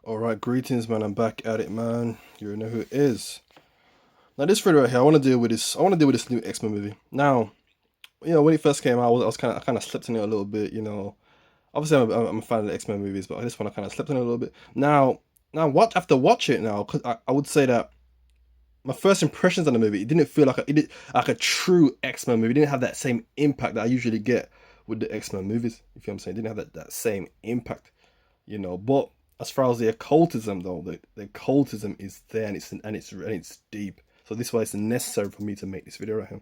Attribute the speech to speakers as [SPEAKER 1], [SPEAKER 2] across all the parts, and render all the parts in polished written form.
[SPEAKER 1] Alright, greetings man, I'm back at it man. You know who it is. Now this video right here, I want to deal with this new X-Men movie. Now, when it first came out, I kind of slept on it a little bit. Obviously I'm a fan of the X-Men movies, but this one I kind of slept on it a little bit. Now after watch it now, because I would say that my first impressions on the movie, it didn't feel like like a true X-Men movie. It didn't have that same impact that I usually get with the X-Men movies. If you know what I'm saying, it didn't have that same impact, But as far as the occultism though, the occultism is there and it's deep. So this is why it's necessary for me to make this video right here.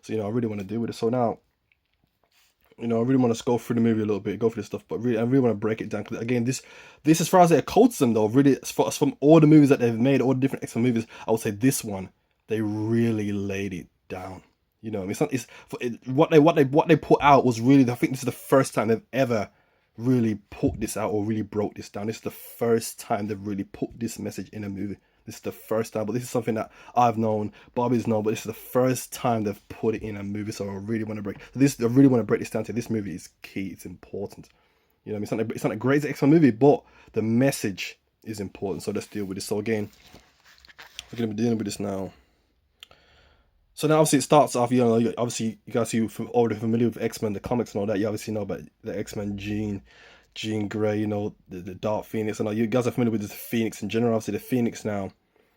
[SPEAKER 1] So I really want to deal with it. So now, I really want to go through the movie a little bit, go through this stuff, but I really want to break it down. Because again, this as far as the occultism though, really as from all the movies that they've made, all the different X-Men movies, I would say this one they really laid it down. What they put out was really, I think this is the first time they've ever really put this out or really broke this down. This is the first time they've really put this message in a movie. This is the first time, but this is something that I've known, Bobby's known, but this is the first time they've put it in a movie. So I really want to break this down to this movie is key. It's important. It's not a great X-Men movie, but the message is important. So let's deal with this. So again, we're gonna be dealing with this now. So now obviously it starts off, obviously you guys who are already familiar with X-Men, the comics and all that, you obviously know about the X-Men Jean Grey, the Dark Phoenix, and all. You guys are familiar with the Phoenix in general. Obviously the Phoenix now,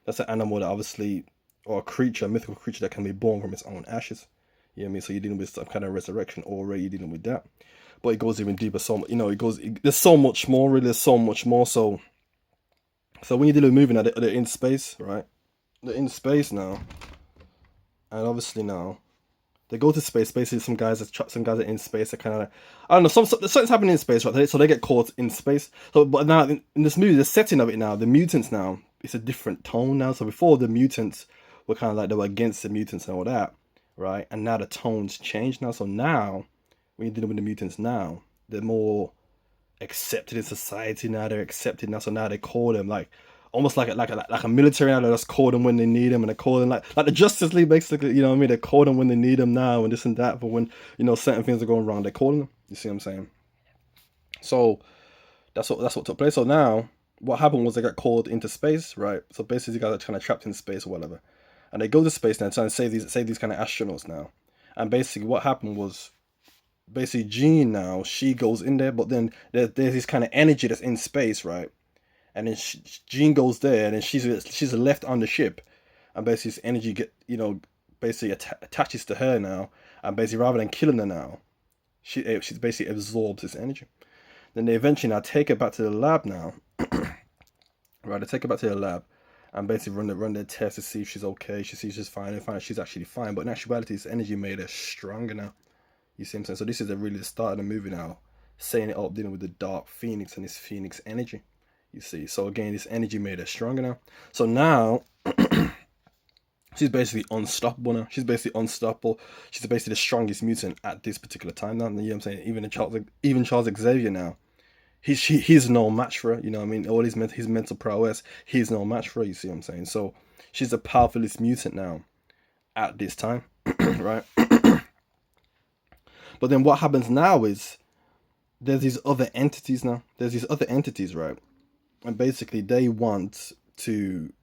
[SPEAKER 1] that's an animal that obviously, or a creature, a mythical creature that can be born from its own ashes. You know what I mean? So you're dealing with some kind of resurrection already, you're dealing with that. But it goes even deeper, there's so much more, really, there's so much more. So when you deal with moving, they're in space, right? They're in space now. And obviously now, they go to space. Basically, some guys are in space. They kind of, I don't know, something's happening in space, right? So they get caught in space. So, but now in this movie, the setting of it now, the mutants now, it's a different tone now. So before the mutants were kind of like they were against the mutants and all that, right? And now the tone's changed now. So now, when you're dealing with the mutants now, they're more accepted in society now. They're accepted now. So now they call them like, almost like a military now. They just call them when they need them, and they call them like the Justice League, basically. You know what I mean? They call them when they need them now, and this and that. But when certain things are going wrong, they call them. You see what I'm saying? So that's what took place. So now what happened was they got called into space, right? So basically, you guys are kind of trapped in space or whatever, and they go to space now trying to save these kind of astronauts now. And basically, what happened was, basically Jean now, she goes in there, but then there's this kind of energy that's in space, right? And then Jean goes there, and then she's left on the ship, and basically this energy basically attaches to her now, and basically rather than killing her now, she basically absorbs this energy. Then they eventually now take her back to the lab now, right? They take her back to the lab, and basically run their tests to see if she's okay. She sees she's fine, and find out she's actually fine. But in actuality, this energy made her stronger now. You see what I'm saying? So this is really the start of the movie now, setting it up, dealing with the Dark Phoenix and this Phoenix energy. You see, so again, this energy made her stronger now. So now, she's basically unstoppable now. She's basically unstoppable. She's basically the strongest mutant at this particular time now. You know what I'm saying? Even Charles Xavier now, he's no match for her. You know what I mean? All his mental prowess, he's no match for her. You see what I'm saying? So she's the powerfulest mutant now at this time, right? But then what happens now is there's these other entities now. There's these other entities, right? And basically they want to,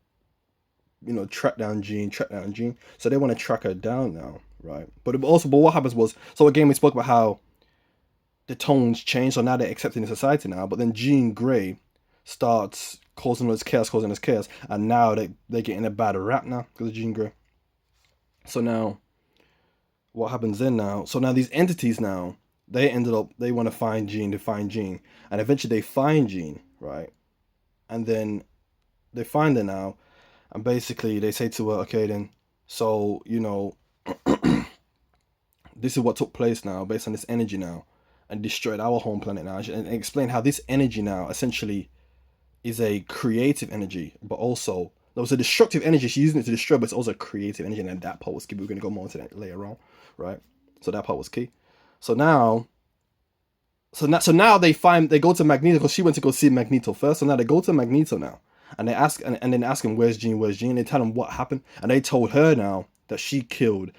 [SPEAKER 1] track down Jean. So they want to track her down now, right? But what happens was, so again, we spoke about how the tones change. So now they're accepted in society now. But then Jean Grey starts causing us chaos. And now they're getting a bad rap now because of Jean Grey. So now, what happens then now? So now these entities now, they want to find Jean, and eventually they find Jean, right? And then they find her now, and basically they say to her, okay then, so this is what took place now based on this energy now, and destroyed our home planet now, and explain how this energy now essentially is a creative energy, but also there was a destructive energy. She's using it to destroy, but it's also a creative energy, and that part was key. We're going to go more into that later on, right? So that part was key. So now they go to Magneto, because she went to go see Magneto first. So now they go to Magneto now, and they ask, and then ask him, where's Jean? They tell him what happened, and they told her now that she killed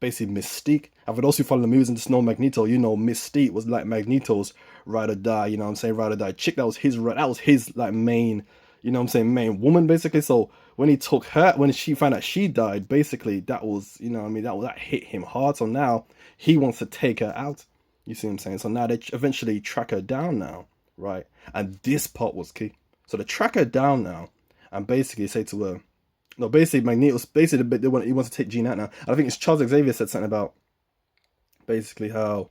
[SPEAKER 1] basically Mystique. And for those who follow the movies and just know Magneto, you know Mystique was like Magneto's ride or die, you know what I'm saying, ride or die chick. That was his like main, you know what I'm saying, main woman basically. So when he took her, when she found out she died, basically that was, you know what I mean, that hit him hard. So now he wants to take her out. You see what I'm saying? So now they eventually track her down now, right? And this part was key. So they track her down now and basically say to her, no, basically Magneto's basically he wants to take Jean out now. And I think it's Charles Xavier said something about basically how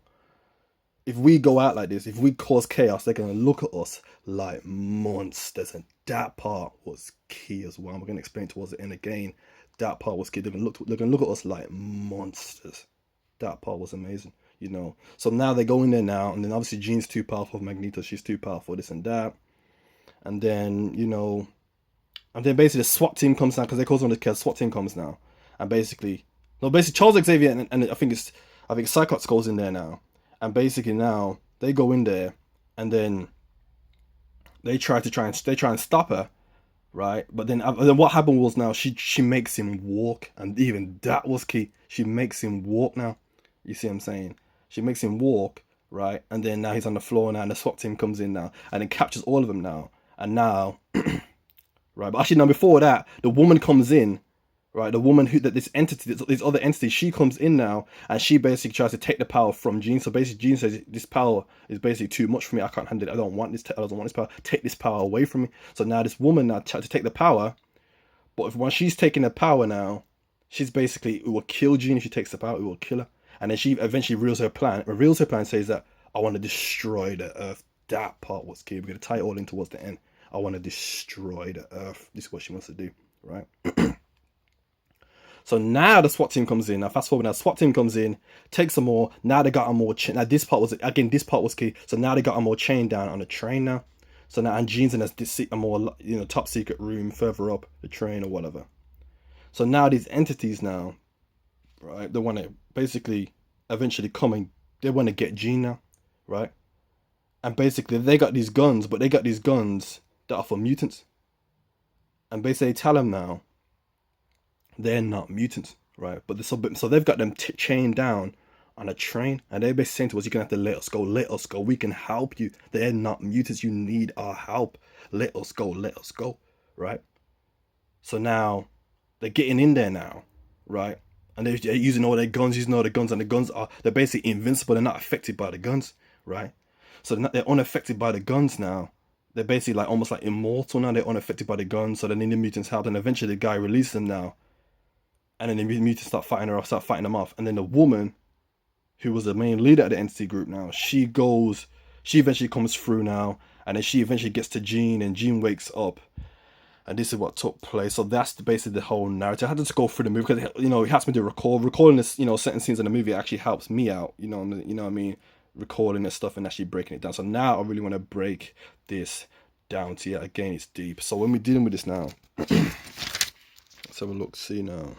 [SPEAKER 1] if we go out like this, if we cause chaos, they're gonna look at us like monsters. And that part was key as well. We're gonna explain towards the end again. That part was key. They're gonna look at us like monsters. That part was amazing, you know. So now they go in there now, and then obviously Jean's too powerful for Magneto. She's too powerful, this and that. And then, you know, and then basically the SWAT team comes down because they call them the SWAT team comes now, and basically Charles Xavier and I think Cyclops goes in there now, and basically now they go in there, and then they try and stop her, right? But then what happened was now she makes him walk, and even that was key. She makes him walk now. You see what I'm saying? She makes him walk, right? And then now he's on the floor now, and the SWAT team comes in now, and then captures all of them now, and now. Right, but actually, now before that, the woman comes in, right? The woman this other entity, she comes in now, and she basically tries to take the power from Jean. So basically, Jean says, "This power is basically too much for me. I can't handle it. I don't want this. I don't want this power. Take this power away from me." So now this woman now tries to take the power, but when she's taking the power now, she's basically it will kill Jean if she takes the power. It will kill her, and then she eventually reveals her plan. Says that I want to destroy the Earth. That part was key. We're gonna tie it all in towards the end. I want to destroy the Earth. This is what she wants to do, right? So now the SWAT team comes in. Now fast forward. Now SWAT team comes in, takes some more. Now they got a more. Now this part was key. So now they got a more chain down on the train now. So now and Jean's in a more top secret room further up the train or whatever. So now these entities now, right? They want to basically eventually they want to get Jean now, right? And basically they got these guns, but they got these guns that are for mutants, and basically they tell them now they're not mutants, right? But so they've got them chained down on a train, and they're basically saying to us, "You're gonna have to let us go. We can help you. They're not mutants. You need our help. Let us go, right?" So now they're getting in there now, right? And they're using all their guns, and the guns they're basically invincible. They're not affected by the guns, right? So they're unaffected by the guns now. They're basically like almost like immortal now. They're unaffected by the guns, so they need the mutants' help. And eventually the guy releases them now, and then the mutants start fighting them off. And then the woman, who was the main leader of the entity group now, she eventually comes through now, and then she eventually gets to Jean, and Jean wakes up, and this is what took place. So that's basically the whole narrative. I had to just go through the movie because it helps me to recalling this, certain scenes in the movie actually helps me out. You know what I mean. Recording this stuff and actually breaking it down. So now I really want to break this down to you. Again, it's deep. So when we're dealing with this now, let's have a look. See now.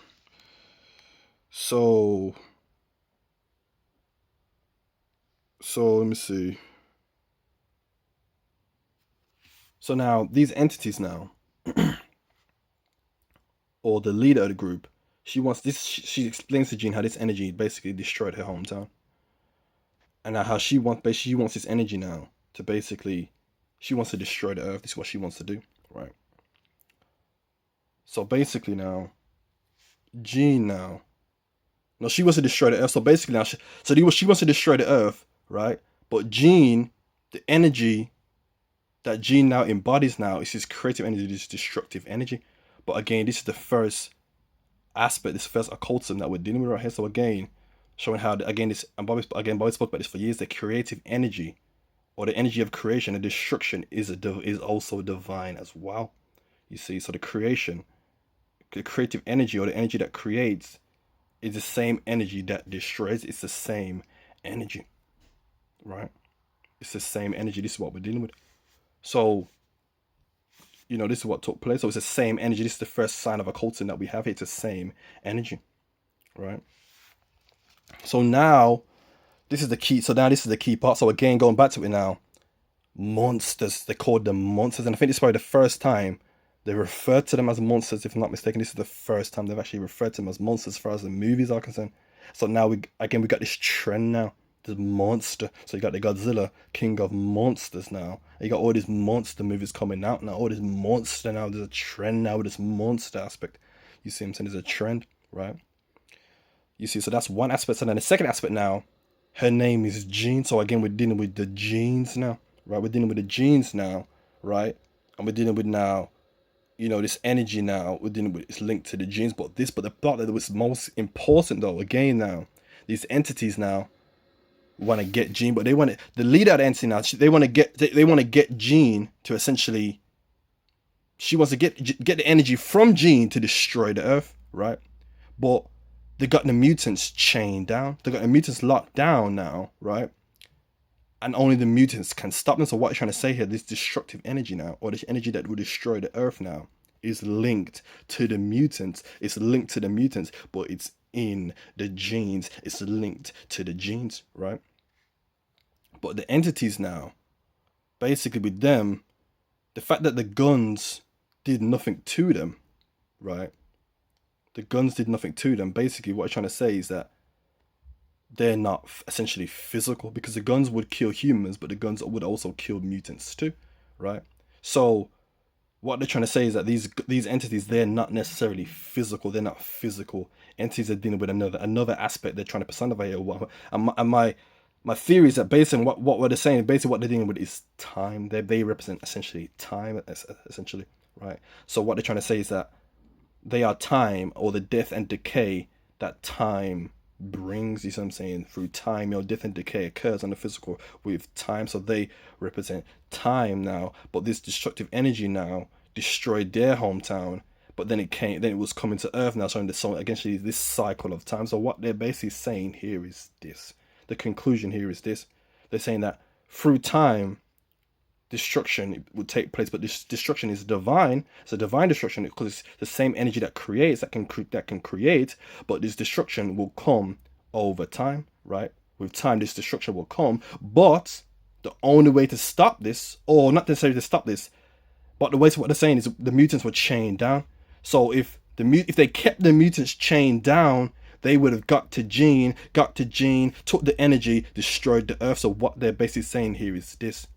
[SPEAKER 1] So let me see. So now these entities now, or the leader of the group, she wants this. She explains to Jean how this energy basically destroyed her hometown. And how she wants this energy now to basically, she wants to destroy the Earth. This is what she wants to do, right? So basically now, Jean now, no, she wants to destroy the Earth. So basically now, she wants to destroy the Earth, right? But Jean, the energy that Jean now embodies now is this creative energy, this destructive energy. But again, this is the first aspect, this first occultism that we're dealing with right here. So again, showing how Bobby spoke about this for years. The creative energy, or the energy of creation and destruction, is also divine as well. You see, so the creative energy, or the energy that creates, is the same energy that destroys. It's the same energy, right? It's the same energy. This is what we're dealing with. So, this is what took place. So it's the same energy. This is the first sign of occultism that we have here. It's the same energy, right? So now, this is the key. So now this is the key part. So again, going back to it now, monsters. They called them monsters, and I think this is probably the first time they referred to them as monsters. If I'm not mistaken, this is the first time they've actually referred to them as monsters as far as the movies are concerned. So now we got this trend now. The monster. So you got the Godzilla, King of Monsters now. And you got all these monster movies coming out now. All this monster now. There's a trend now with this monster aspect. You see what I'm saying? There's a trend, right? You see, so that's one aspect. And then the second aspect now, her name is Jean. So again, we're dealing with the genes now, right? We're dealing with the genes now, right? And we're dealing with now, you know, this energy now. We're dealing with it's linked to the genes, but the part that was most important though, again now, these entities now want to get Jean, but they want the leader of the entity now. They want to get Jean to essentially. She wants to get the energy from Jean to destroy the Earth, right? But they got the mutants chained down. They got the mutants locked down now, right? And only the mutants can stop them. So what you're trying to say here, this destructive energy now, or this energy that will destroy the Earth now, is linked to the mutants. It's linked to the mutants, but it's in the genes. It's linked to the genes, right? But the entities now, basically with them, the fact that the guns did nothing to them, right? The guns did nothing to them. Basically, what I'm trying to say is that they're not essentially physical, because the guns would kill humans, but the guns would also kill mutants too, right? So what they're trying to say is that these entities, they're not necessarily physical. They're not physical entities. Are dealing with another aspect they're trying to personify here. And my theory is that based on what they're saying, basically what they're dealing with is time. They represent essentially time, essentially, right? So what they're trying to say is that they are time, or the death and decay that time brings. You see what I'm saying? Through time, you know, death and decay occurs on the physical with time. So they represent time now. But this destructive energy now destroyed their hometown. But then it was coming to Earth now. So essentially this cycle of time. So what they're basically saying here is this. The conclusion here is this. They're saying that through time, destruction would take place, but this destruction is divine. It's a divine destruction because it's the same energy that creates, that can create, but this destruction will come over time, right? With time, this destruction will come, but the only way to stop this, or not necessarily to stop this, but the way to what they're saying is the mutants were chained down. So if they kept the mutants chained down, they would have got to Jean, took the energy, destroyed the Earth. So what they're basically saying here is this.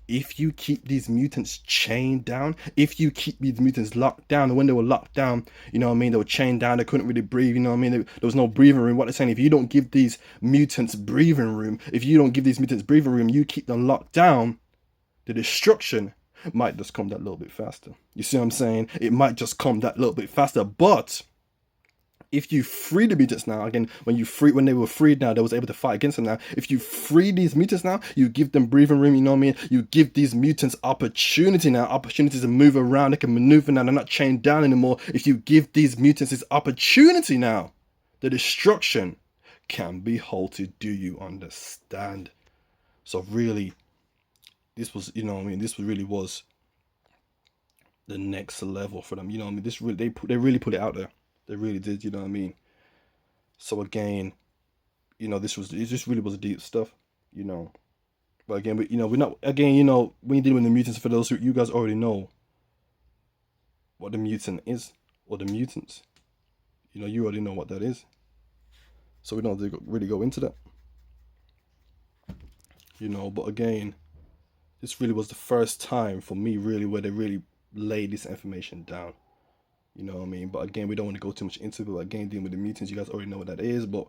[SPEAKER 1] If you keep these mutants chained down, if you keep these mutants locked down, and when they were locked down, you know what I mean, they were chained down, they couldn't really breathe, you know what I mean, there was no breathing room. What they're saying, if you don't give these mutants breathing room, you keep them locked down, the destruction might just come that little bit faster. You see what I'm saying? It might just come that little bit faster, but if you free the mutants now, again, when they were freed now, they was able to fight against them now. If you free these mutants now, you give them breathing room, you know what I mean? You give these mutants opportunities to move around, they can maneuver now, they're not chained down anymore. If you give these mutants this opportunity now, the destruction can be halted. Do you understand? So really, this was, you know what I mean, this really was the next level for them, you know what I mean? This really, they really put it out there. They really did, you know what I mean? So again, you know, this really was deep stuff, you know. But again, we're not, again, you know, when you're dealing with the mutants, for those who, you guys already know what the mutant is, or the mutants. You know, you already know what that is. So we don't really go into that. You know, but again, this really was the first time for me, really, where they really laid this information down. You know what I mean? But again, we don't want to go too much into it. But again, dealing with the mutants, you guys already know what that is. But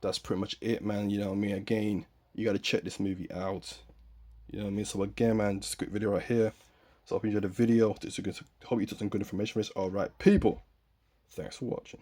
[SPEAKER 1] that's pretty much it, man. You know what I mean? Again, you got to check this movie out. You know what I mean? So again, man, just a quick video right here. So I hope you enjoyed the video. Hope you took some good information from this. All right, people. Thanks for watching.